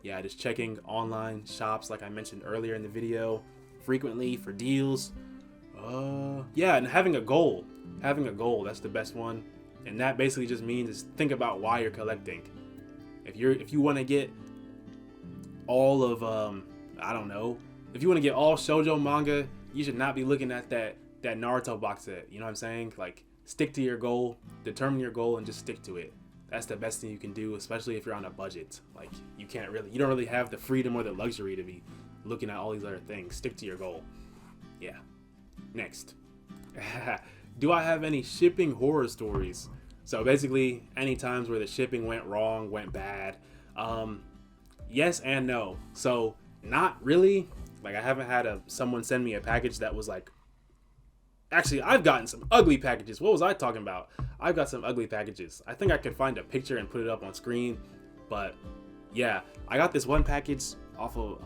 Yeah, just checking online shops like I mentioned earlier in the video frequently for deals. Yeah, and having a goal, that's the best one. And that basically just means is think about why you're collecting. If you want to get all of I don't know, if you want to get all shoujo manga, you should not be looking at that Naruto box set. You know what I'm saying? Like, stick to your goal, determine your goal, and just stick to it. That's the best thing you can do, especially if you're on a budget. Like, you don't really have the freedom or the luxury to be looking at all these other things. Stick to your goal. Yeah. Next. Do I have any shipping horror stories? So basically, any times where the shipping went wrong, went bad. Yes and no. So not really. Like, I haven't had someone send me a package that was like, actually, I've gotten some ugly packages. What was I talking about? I've got some ugly packages. I think I could find a picture and put it up on screen. But yeah, I got this one package off of,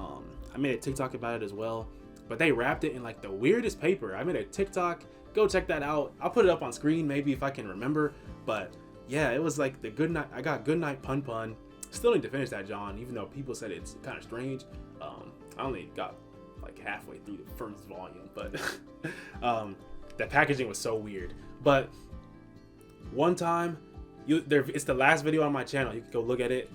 I made a TikTok about it as well. But they wrapped it in like the weirdest paper. I made a TikTok. Go check that out. I'll put it up on screen maybe if I can remember. But yeah, it was like the good night. I got Good Night Pun Pun. Still need to finish that, John, even though people said it's kind of strange. I only got like halfway through the first volume, but the packaging was so weird. But one time, it's the last video on my channel. You can go look at it.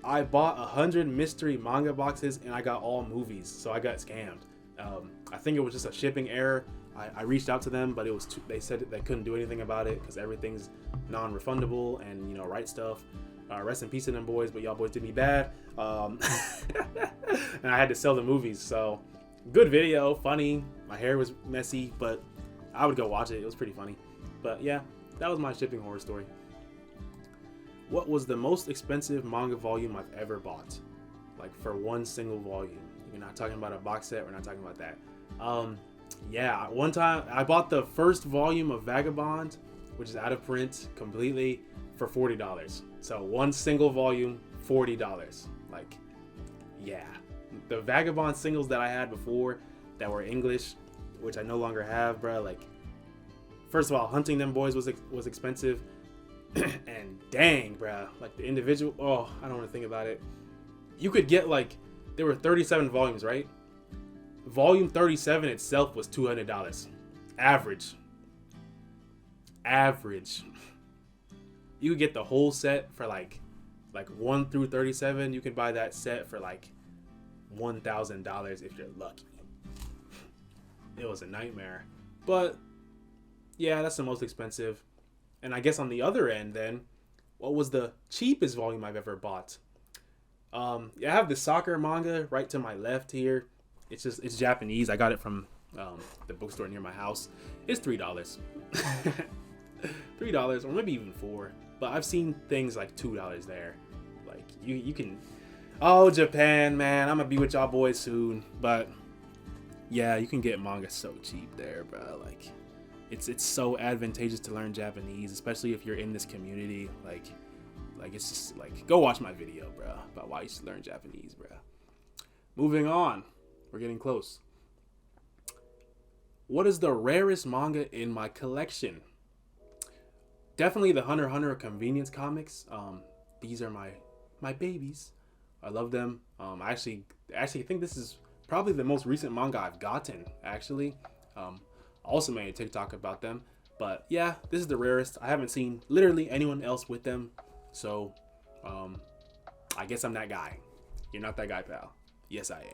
I bought 100 mystery manga boxes and I got all movies, so I got scammed. I think it was just a shipping error. I reached out to them, but it was they said they couldn't do anything about it because everything's non-refundable and, you know, right stuff. Rest in peace to them boys, but y'all boys did me bad. And I had to sell the movies. So good video, funny. My hair was messy, but I would go watch it. It was pretty funny. But yeah, that was my shipping horror story. What was the most expensive manga volume I've ever bought? Like for one single volume. You're not talking about a box set. We're not talking about that. Yeah, one time I bought the first volume of Vagabond, which is out of print completely, for $40. So one single volume, $40. Like, yeah. The Vagabond singles that I had before that were English, which I no longer have, bro. Like, first of all, hunting them boys was expensive. And dang, bro, like the individual, oh, I don't want to think about it. You could get like, there were 37 volumes, right? Volume 37 itself was $200. Average. You could get the whole set for like 1 through 37. You could buy that set for like $1,000 if you're lucky. It was a nightmare. But yeah, that's the most expensive. And I guess on the other end then, what was the cheapest volume I've ever bought? I have the soccer manga right to my left here. It's Japanese. I got it from the bookstore near my house. It's $3. $3 or maybe even $4. But I've seen things like $2 there. Like you can, oh, Japan, man, I'm gonna be with y'all boys soon. But yeah, you can get manga so cheap there, bro. Like it's so advantageous to learn Japanese, especially if you're in this community. Like it's just like, go watch my video, bro, about why you should learn Japanese, bro. Moving on, we're getting close. What is the rarest manga in my collection? Definitely the Hunter x Hunter convenience comics. These are my babies. I love them. I actually think this is probably the most recent manga I've gotten, actually. Also made a TikTok about them. But yeah, this is the rarest. I haven't seen literally anyone else with them. So I guess I'm that guy. You're not that guy, pal. Yes, I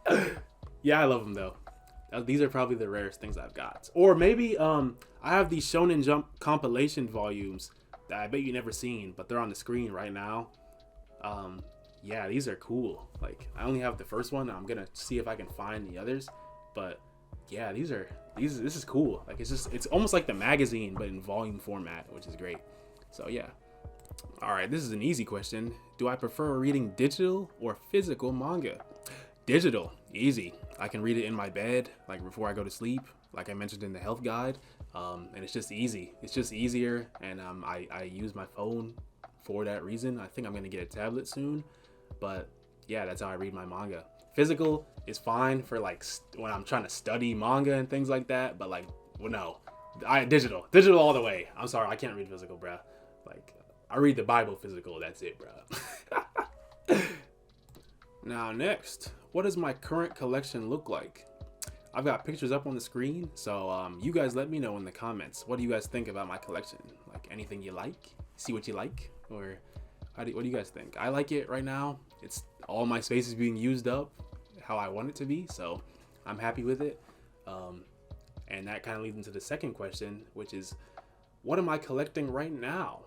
am. Yeah, I love them though. These are probably the rarest things I've got. Or maybe I have these Shonen Jump compilation volumes that I bet you never seen, but they're on the screen right now. Yeah, these are cool. Like, I only have the first one. I'm gonna see if I can find the others. But yeah, this is cool. Like, it's almost like the magazine, but in volume format, which is great. So yeah. All right, this is an easy question. Do I prefer reading digital or physical manga? Digital, easy. I can read it in my bed, like before I go to sleep, like I mentioned in the health guide. And it's just easy. It's just easier, and I use my phone for that reason. I think I'm gonna get a tablet soon, but yeah, that's how I read my manga. Physical is fine for like when I'm trying to study manga and things like that, but like, well, no, digital all the way. I'm sorry, I can't read physical, bruh. Like, I read the Bible physical. That's it, bruh. Now next, what does my current collection look like? I've got pictures up on the screen, so you guys let me know in the comments. What do you guys think about my collection? Like, anything you like? See what you like? Or what do you guys think? I like it right now. It's all my space is being used up how I want it to be, so I'm happy with it. And that kind of leads into the second question, which is, what am I collecting right now?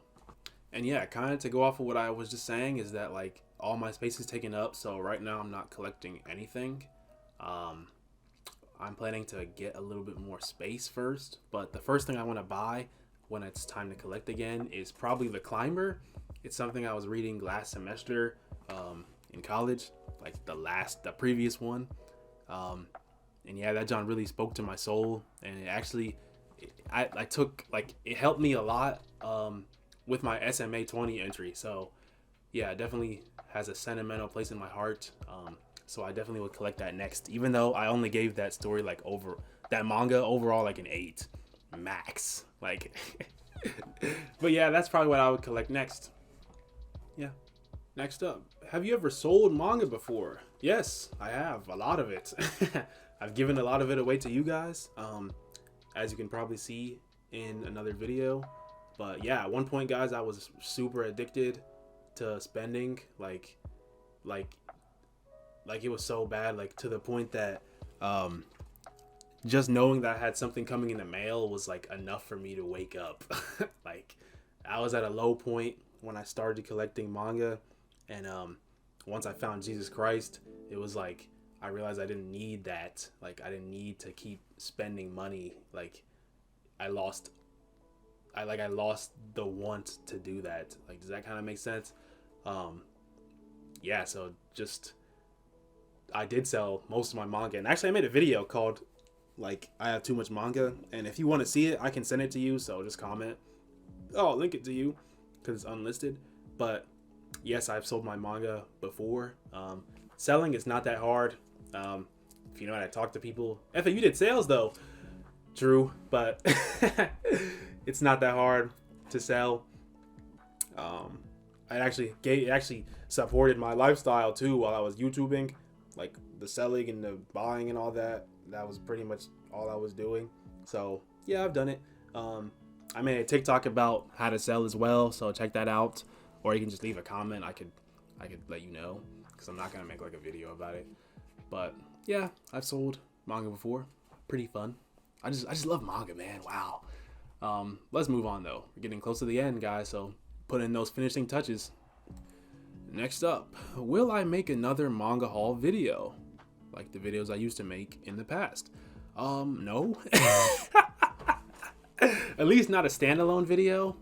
And yeah, kind of to go off of what I was just saying is that like all my space is taken up, so right now I'm not collecting anything. I'm planning to get a little bit more space first, but the first thing I want to buy when it's time to collect again is probably the Climber. It's something I was reading last semester in college, like the previous one. And yeah, that John really spoke to my soul, and it actually, I took, like, it helped me a lot with my SMA 20 entry. So yeah, it definitely has a sentimental place in my heart. So I definitely would collect that next, even though I only gave that story like that manga overall like an 8 max. Like, but yeah, that's probably what I would collect next. Yeah. Next up, have you ever sold manga before? Yes, I have, a lot of it. I've given a lot of it away to you guys, as you can probably see in another video. But yeah, at one point, guys, I was super addicted to spending, like it was so bad, like to the point that just knowing that I had something coming in the mail was like enough for me to wake up. Like, I was at a low point when I started collecting manga, and once I found Jesus Christ, it was like I realized I didn't need that. Like, I didn't need to keep spending money. Like, I lost the want to do that. Like, does that kind of make sense? Yeah, so just I did sell most of my manga, and actually I made a video called like I have too much manga, and if you want to see it, I can send it to you, so just comment. I'll link it to you because it's unlisted. But yes, I've sold my manga before. Selling is not that hard. If you know how to talk to people. Yeaefe, you did sales though. True, but it's not that hard to sell. It actually supported my lifestyle too while I was YouTubing, like the selling and the buying and all that. That was pretty much all I was doing. So yeah, I've done it. I made a TikTok about how to sell as well, so check that out. Or you can just leave a comment. I could let you know, because I'm not gonna make like a video about it. But yeah, I've sold manga before. Pretty fun. I just love manga, man. Wow. Let's move on though. We're getting close to the end, guys, so put in those finishing touches. Next up, will I make another manga haul video like the videos I used to make in the past? No. At least not a standalone video.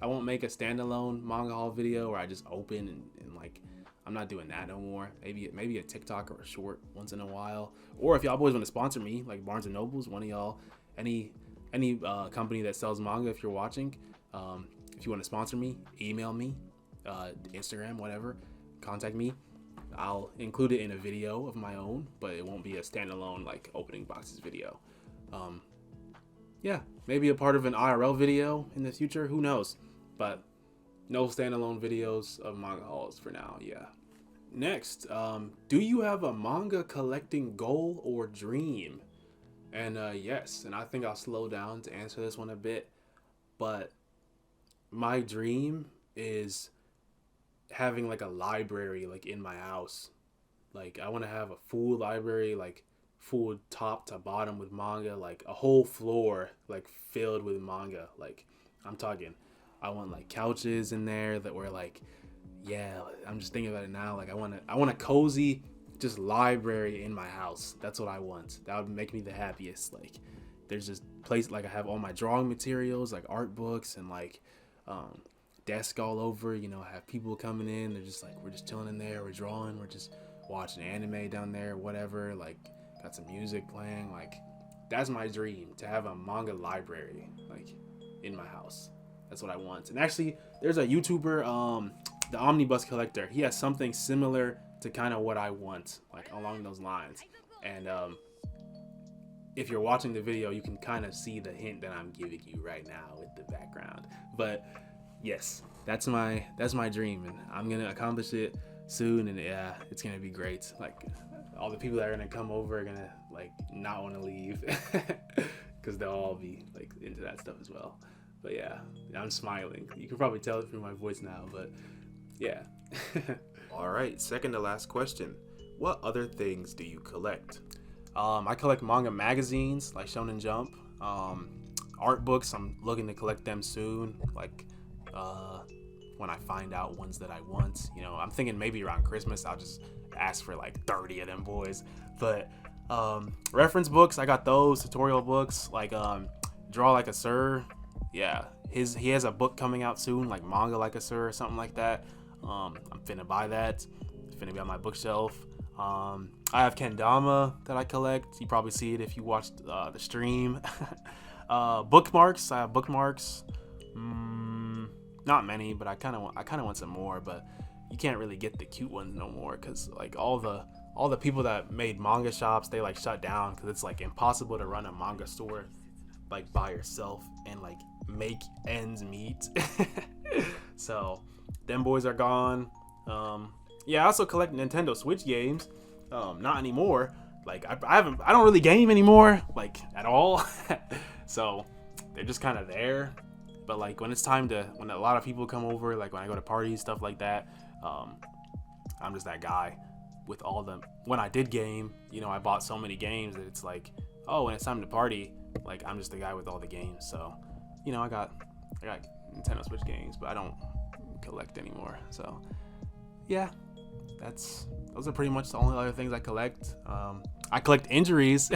I won't make a standalone manga haul video where I just open and like, I'm not doing that no more. Maybe a TikTok or a short once in a while. Or if y'all boys want to sponsor me, like Barnes and Nobles, one of y'all, any company that sells manga, if you're watching, if you want to sponsor me, email me, Instagram, whatever, contact me. I'll include it in a video of my own, but it won't be a standalone like opening boxes video. Yeah, maybe a part of an IRL video in the future, who knows? But no standalone videos of manga hauls for now. Yeah. Next, do you have a manga collecting goal or dream? And yes, and I think I'll slow down to answer this one a bit, but my dream is having like a library like in my house. Like, I want to have a full library, like full top to bottom with manga, like a whole floor like filled with manga. Like, I'm talking, I want like couches in there that were like, yeah, I'm just thinking about it now. Like, I want a cozy just library in my house. That's what I want. That would make me the happiest. Like, there's just place, like I have all my drawing materials, like art books and like desk all over, you know. I have people coming in, they're just like, we're just chilling in there, we're drawing, we're just watching anime down there, whatever. Like, got some music playing. Like, that's my dream, to have a manga library like in my house. That's what I want. And actually, there's a YouTuber, the Omnibus Collector. He has something similar to kind of what I want, like along those lines. And if you're watching the video, you can kind of see the hint that I'm giving you right now with the background. But yes, that's my dream, and I'm gonna accomplish it soon. And yeah, it's gonna be great. Like, all the people that are gonna come over are gonna like not want to leave because they'll all be like into that stuff as well. But yeah, I'm smiling. You can probably tell it through my voice now, but yeah. All right, second to last question. What other things do you collect? I collect manga magazines like Shonen Jump, art books. I'm looking to collect them soon. Like, when I find out ones that I want, you know, I'm thinking maybe around Christmas I'll just ask for like 30 of them boys. But reference books, I got those. Tutorial books like Draw Like a Sir. Yeah, he has a book coming out soon, like Manga Like a Sir or something like that. I'm finna buy that. It's finna be on my bookshelf. I have kendama that I collect. You probably see it if you watched the stream. Bookmarks. I have bookmarks. Not many, but I kind of want some more. But you can't really get the cute ones no more, because like all the people that made manga shops, they like shut down because it's like impossible to run a manga store like by yourself and like make ends meet. So them boys are gone. Yeah, I also collect Nintendo Switch games. Not anymore. Like I don't really game anymore, like at all. So they're just kind of there. But like when a lot of people come over, like when I go to parties, stuff like that, I'm just that guy with all them. When I did game, you know, I bought so many games that it's like, oh, when it's time to party, like I'm just the guy with all the games. So, you know, I got Nintendo Switch games, but I don't collect anymore. So yeah, those are pretty much the only other things I collect. I collect injuries.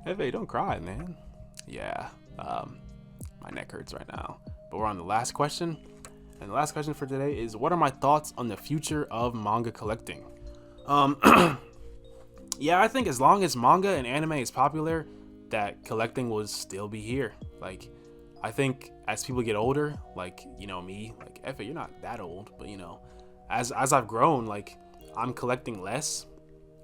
Yeaefe, don't cry, man. Yeah, my neck hurts right now. But we're on the last question. And the last question for today is, what are my thoughts on the future of manga collecting? Yeah, I think as long as manga and anime is popular, that collecting will still be here. Like, I think as people get older, like, you know, me, like, Yeaefe, you're not that old, but, you know, as I've grown, like, I'm collecting less.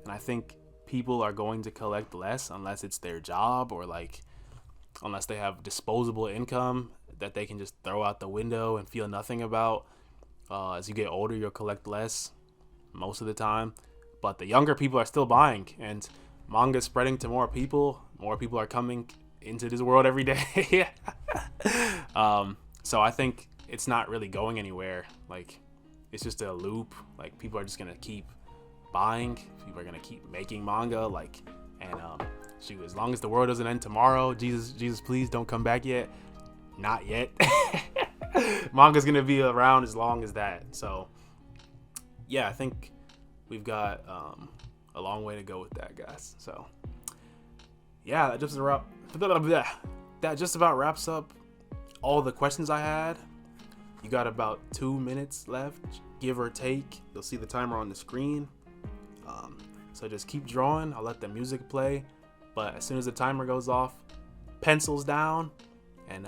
And I think people are going to collect less unless it's their job, or, like, unless they have disposable income that they can just throw out the window and feel nothing about. As you get older, you'll collect less most of the time. But the younger people are still buying, and manga is spreading to more people. More people are coming into this world every day. So I think it's not really going anywhere. Like, it's just a loop. Like, people are just gonna keep buying. People are gonna keep making manga. Like, and shoot, as long as the world doesn't end tomorrow, Jesus, please don't come back yet. Not yet. Manga's gonna be around as long as that. So yeah, I think we've got a long way to go with that, guys. So yeah, that just about wraps up all the questions I had. You got about 2 minutes left, give or take. You'll see the timer on the screen. So just keep drawing. I'll let the music play. But as soon as the timer goes off, pencils down, and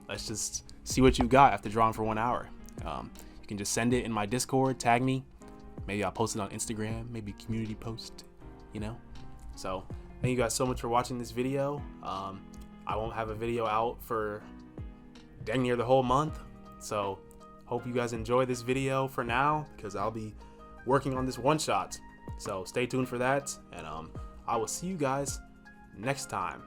let's just see what you got after drawing for 1 hour. You can just send it in my Discord, tag me. Maybe I'll post it on Instagram, maybe community post, you know? So thank you guys so much for watching this video. I won't have a video out for dang near the whole month. So hope you guys enjoy this video for now, because I'll be working on this one shot. So stay tuned for that, and I will see you guys next time.